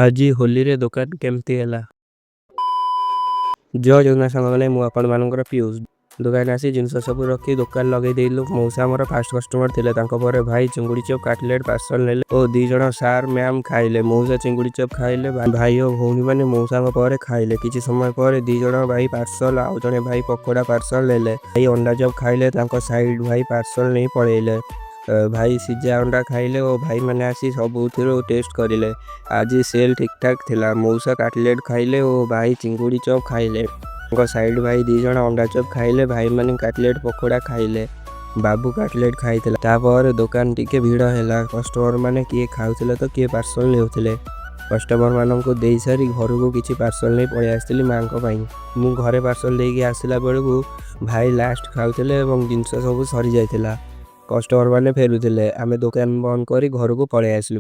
ଆଜି ହୋଲିରେ ଦୋକାନ କେମିତି ହେଲା? ଜୟ ଜଗନ୍ନାଥ ସାଙ୍ଗମାନେ ମୁଁ ଆପଣମାନଙ୍କର ପିୟୁଷ। ଦୋକାନ ଆସି ଜିନିଷ ସବୁ ରଖି ଦୋକାନ ଲଗେଇ ଦେଇଲୁ। ମଉସା ଆମର ଫାଷ୍ଟ କଷ୍ଟମର ଥିଲେ। ତାଙ୍କ ପରେ ଭାଇ ଚିଙ୍ଗୁଡ଼ି ଚପ୍ କାଟଲେଟ୍ ପାର୍ସଲ ନେଲେ ଓ 2 ଜଣ ସାର୍ ମ୍ୟାମ୍ ଖାଇଲେ। ମଉସା ଚିଙ୍ଗୁଡ଼ି ଚପ୍ ଖାଇଲେ, ଭାଇ ଓ ଭଉଣୀମାନେ ମଉସାଙ୍କ ପରେ ଖାଇଲେ। କିଛି ସମୟ ପରେ 2 ଜଣ ଭାଇ ପାର୍ସଲ ଆଉ ଜଣେ ଭାଇ ପକୋଡ଼ା ପାର୍ସଲ ନେଲେ। ଭାଇ ଅଣ୍ଡା ଚପ୍ ଖାଇଲେ, ତାଙ୍କ ସାଇଡ୍ ଭାଇ ପାର୍ସଲ ନେଇ ପଳେଇଲେ। ଭାଇ ସିଝା ଅଣ୍ଡା ଖାଇଲେ ଓ ଭାଇମାନେ ଆସି ସବୁଥିରୁ ଟେଷ୍ଟ କରିଲେ। ଆଜି ସେଲ୍ ଠିକ୍ ଠାକ୍ ଥିଲା। ମଉସା କାଟଲେଟ୍ ଖାଇଲେ ଓ ଭାଇ ଚିଙ୍ଗୁଡ଼ି ଚପ୍ ଖାଇଲେ। ତାଙ୍କ ସାଇଡ୍ ଭାଇ 2 ଜଣ ଅଣ୍ଡା ଚପ୍ ଖାଇଲେ, ଭାଇମାନେ କାଟଲେଟ୍ ପକୋଡ଼ା ଖାଇଲେ। ବାବୁ କାଟଲେଟ୍ ଖାଇଥିଲା। ତାପରେ ଦୋକାନ ଟିକେ ଭିଡ଼ ହେଲା। କଷ୍ଟମରମାନେ କିଏ ଖାଉଥିଲେ ତ କିଏ ପାର୍ସଲ ନେଉଥିଲେ। କଷ୍ଟମରମାନଙ୍କୁ ଦେଇସାରି ଘରକୁ କିଛି ପାର୍ସଲ ନେଇ ପଳେଇ ଆସିଥିଲି ମାଙ୍କ ପାଇଁ। ମୁଁ ଘରେ ପାର୍ସଲ ଦେଇକି ଆସିଲା ବେଳକୁ ଭାଇ ଲାଷ୍ଟ ଖାଉଥିଲେ ଏବଂ ଜିନିଷ ସବୁ ସରିଯାଇଥିଲା। କଷ୍ଟମରମାନେ ଫେରୁଥିଲେ। ଆମେ ଦୋକାନ ବନ୍ଦ କରି ଘରକୁ ପଳେଇ ଆସିଲୁ।